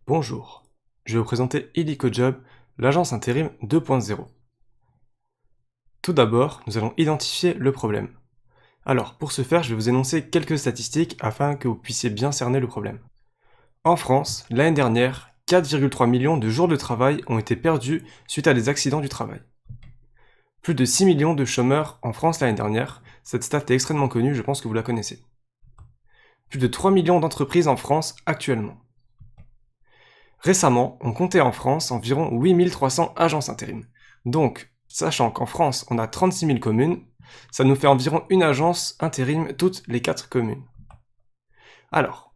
Bonjour, je vais vous présenter Illico Job, l'agence intérim 2.0. Tout d'abord, nous allons identifier le problème. Alors, pour ce faire, je vais vous énoncer quelques statistiques afin que vous puissiez bien cerner le problème. En France, l'année dernière, 4,3 millions de jours de travail ont été perdus suite à des accidents du travail. Plus de 6 millions de chômeurs en France l'année dernière, cette stat est extrêmement connue, je pense que vous la connaissez. Plus de 3 millions d'entreprises en France actuellement. Récemment, on comptait en France environ 8300 agences intérim. Donc, sachant qu'en France, on a 36 000 communes, ça nous fait environ une agence intérim toutes les 4 communes. Alors,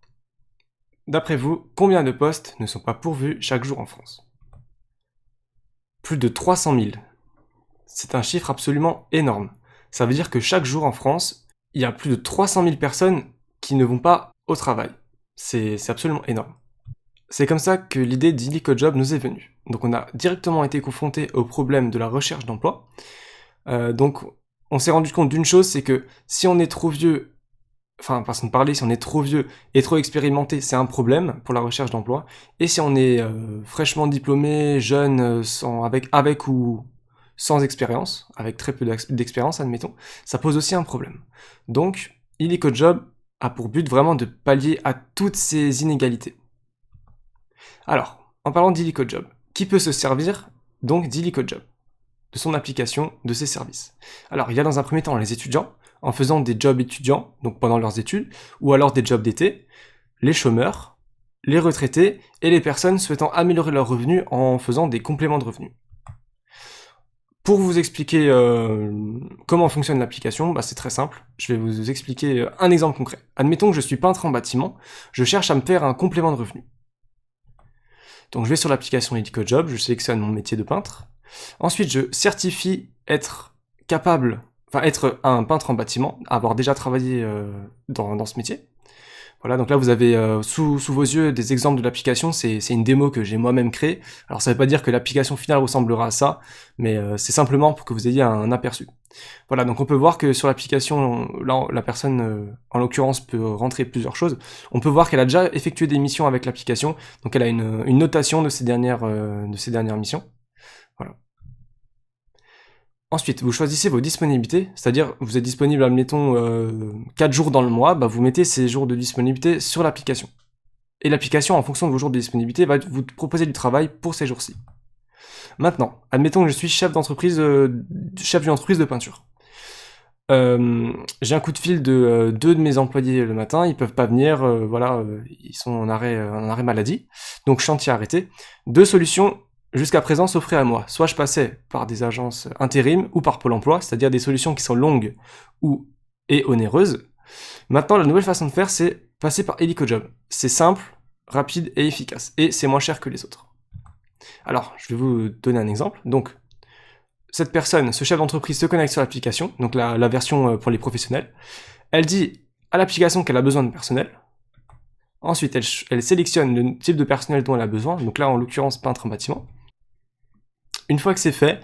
d'après vous, combien de postes ne sont pas pourvus chaque jour en France? Plus de 300 000. C'est un chiffre absolument énorme. Ça veut dire que chaque jour en France, il y a plus de 300 000 personnes qui ne vont pas au travail. C'est absolument énorme. C'est comme ça que l'idée d'Illico Job nous est venue. Donc on a directement été confronté au problème de la recherche d'emploi. Donc on s'est rendu compte d'une chose, c'est que si on est trop vieux, enfin façon de parler, si on est trop vieux et trop expérimenté, c'est un problème pour la recherche d'emploi. Et si on est fraîchement diplômé, jeune, avec ou sans expérience, avec très peu d'expérience, admettons, ça pose aussi un problème. Donc Illico Job a pour but vraiment de pallier à toutes ces inégalités. Alors, en parlant d'Illico Job, qui peut se servir donc d'Illico Job, de son application, de ses services? Alors, il y a dans un premier temps les étudiants, en faisant des jobs étudiants, donc pendant leurs études, ou alors des jobs d'été, les chômeurs, les retraités et les personnes souhaitant améliorer leurs revenus en faisant des compléments de revenus. Pour vous expliquer comment fonctionne l'application, c'est très simple. Je vais vous expliquer un exemple concret. Admettons que je suis peintre en bâtiment, je cherche à me faire un complément de revenus. Donc je vais sur l'application Illico Job, je sélectionne mon métier de peintre. Ensuite, je certifie être un peintre en bâtiment, avoir déjà travaillé dans ce métier. Voilà, donc là vous avez sous vos yeux des exemples de l'application, c'est une démo que j'ai moi-même créée. Alors ça veut pas dire que l'application finale ressemblera à ça, mais c'est simplement pour que vous ayez un aperçu. Voilà, donc on peut voir que sur l'application, là la personne en l'occurrence peut rentrer plusieurs choses. On peut voir qu'elle a déjà effectué des missions avec l'application, donc elle a une notation de ses dernières missions. Voilà. Ensuite, vous choisissez vos disponibilités, c'est-à-dire vous êtes disponible, admettons, 4 jours dans le mois, vous mettez ces jours de disponibilité sur l'application. Et l'application, en fonction de vos jours de disponibilité, va vous proposer du travail pour ces jours-ci. Maintenant, admettons que je suis chef d'une entreprise de peinture. J'ai un coup de fil de deux de mes employés le matin, ils peuvent pas venir, ils sont en arrêt maladie, donc chantier arrêté. Deux solutions jusqu'à présent s'offraient à moi. Soit je passais par des agences intérim ou par Pôle emploi, c'est-à-dire des solutions qui sont longues et onéreuses. Maintenant, la nouvelle façon de faire, c'est passer par Illico Job. C'est simple, rapide et efficace, et c'est moins cher que les autres. Alors, je vais vous donner un exemple. Donc, cette personne, ce chef d'entreprise, se connecte sur l'application, donc la version pour les professionnels. Elle dit à l'application qu'elle a besoin de personnel. Ensuite, elle sélectionne le type de personnel dont elle a besoin, donc là, en l'occurrence, peintre en bâtiment. Une fois que c'est fait,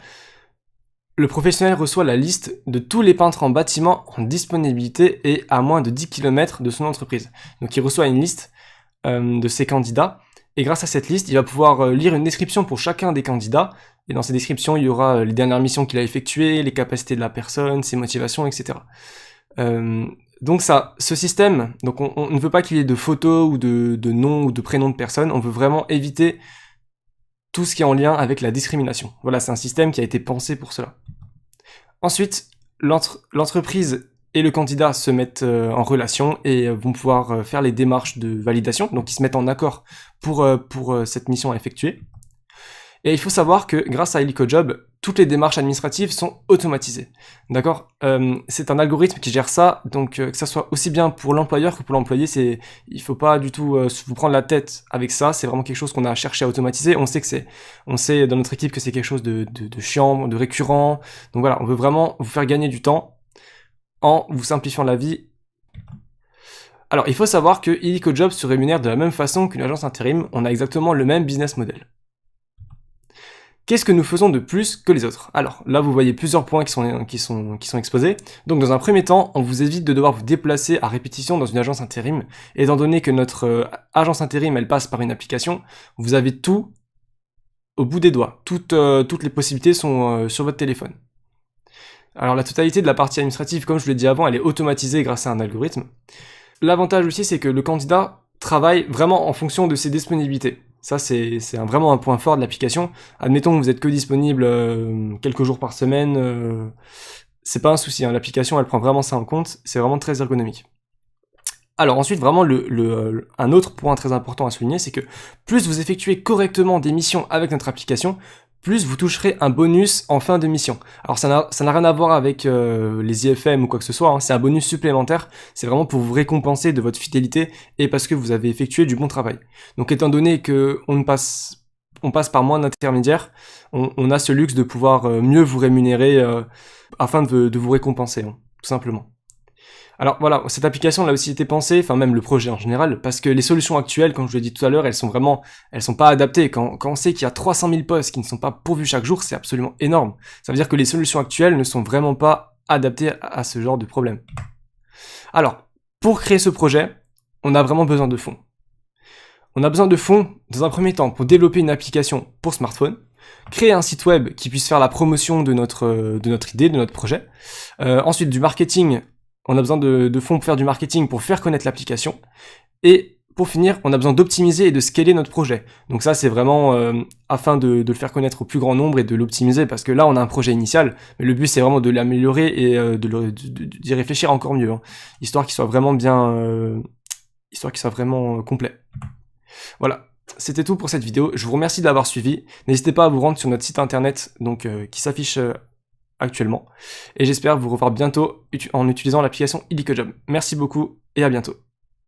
le professionnel reçoit la liste de tous les peintres en bâtiment en disponibilité et à moins de 10 km de son entreprise. Donc il reçoit une liste de ses candidats, et grâce à cette liste, il va pouvoir lire une description pour chacun des candidats, et dans ces descriptions, il y aura les dernières missions qu'il a effectuées, les capacités de la personne, ses motivations, etc. Donc ce système, donc on ne veut pas qu'il y ait de photos ou de noms ou de prénoms de personnes, on veut vraiment éviter tout ce qui est en lien avec la discrimination. Voilà, c'est un système qui a été pensé pour cela. Ensuite, l'entreprise et le candidat se mettent en relation et vont pouvoir faire les démarches de validation, donc ils se mettent en accord pour cette mission à effectuer. Et il faut savoir que grâce à Illico Job, toutes les démarches administratives sont automatisées. D'accord, c'est un algorithme qui gère ça, donc que ça soit aussi bien pour l'employeur que pour l'employé, il faut pas du tout vous prendre la tête avec ça, c'est vraiment quelque chose qu'on a cherché à automatiser. On sait dans notre équipe que c'est quelque chose de chiant, de récurrent. Donc voilà, on veut vraiment vous faire gagner du temps en vous simplifiant la vie. Alors, il faut savoir que Illico Job se rémunère de la même façon qu'une agence intérim, on a exactement le même business model. Qu'est-ce que nous faisons de plus que les autres? Alors, là, vous voyez plusieurs points qui sont exposés. Donc, dans un premier temps, on vous évite de devoir vous déplacer à répétition dans une agence intérim. Étant donné que notre agence intérim, elle passe par une application, vous avez tout au bout des doigts. Toutes les possibilités sont sur votre téléphone. Alors, la totalité de la partie administrative, comme je vous l'ai dit avant, elle est automatisée grâce à un algorithme. L'avantage aussi, c'est que le candidat travaille vraiment en fonction de ses disponibilités. Ça, c'est vraiment un point fort de l'application. Admettons que vous êtes que disponible quelques jours par semaine, c'est pas un souci, hein. L'application, elle prend vraiment ça en compte, c'est vraiment très ergonomique. Alors ensuite, vraiment, un autre point très important à souligner, c'est que plus vous effectuez correctement des missions avec notre application, plus vous toucherez un bonus en fin de mission. Alors ça n'a rien à voir avec les IFM ou quoi que ce soit, hein. C'est un bonus supplémentaire, c'est vraiment pour vous récompenser de votre fidélité et parce que vous avez effectué du bon travail. Donc étant donné que on passe par moins d'intermédiaires, on a ce luxe de pouvoir mieux vous rémunérer afin de vous récompenser, hein, tout simplement. Alors voilà, cette application elle a aussi été pensée, enfin même le projet en général, parce que les solutions actuelles, comme je l'ai dit tout à l'heure, elles sont pas adaptées. Quand on sait qu'il y a 300 000 postes qui ne sont pas pourvus chaque jour, c'est absolument énorme. Ça veut dire que les solutions actuelles ne sont vraiment pas adaptées à ce genre de problème. Alors, pour créer ce projet, on a vraiment besoin de fonds. On a besoin de fonds, dans un premier temps, pour développer une application pour smartphone, créer un site web qui puisse faire la promotion de notre idée, de notre projet. Ensuite, du marketing. On a besoin de fonds pour faire du marketing, pour faire connaître l'application. Et pour finir, on a besoin d'optimiser et de scaler notre projet. Donc ça, c'est vraiment afin de le faire connaître au plus grand nombre et de l'optimiser, parce que là, on a un projet initial, mais le but, c'est vraiment de l'améliorer et d'y réfléchir encore mieux, hein, histoire qu'il soit vraiment bien... histoire qu'il soit vraiment complet. Voilà. C'était tout pour cette vidéo. Je vous remercie de l'avoir suivi. N'hésitez pas à vous rendre sur notre site internet donc, qui s'affiche actuellement. Et j'espère vous revoir bientôt en utilisant l'application Illicojob. Merci beaucoup et à bientôt.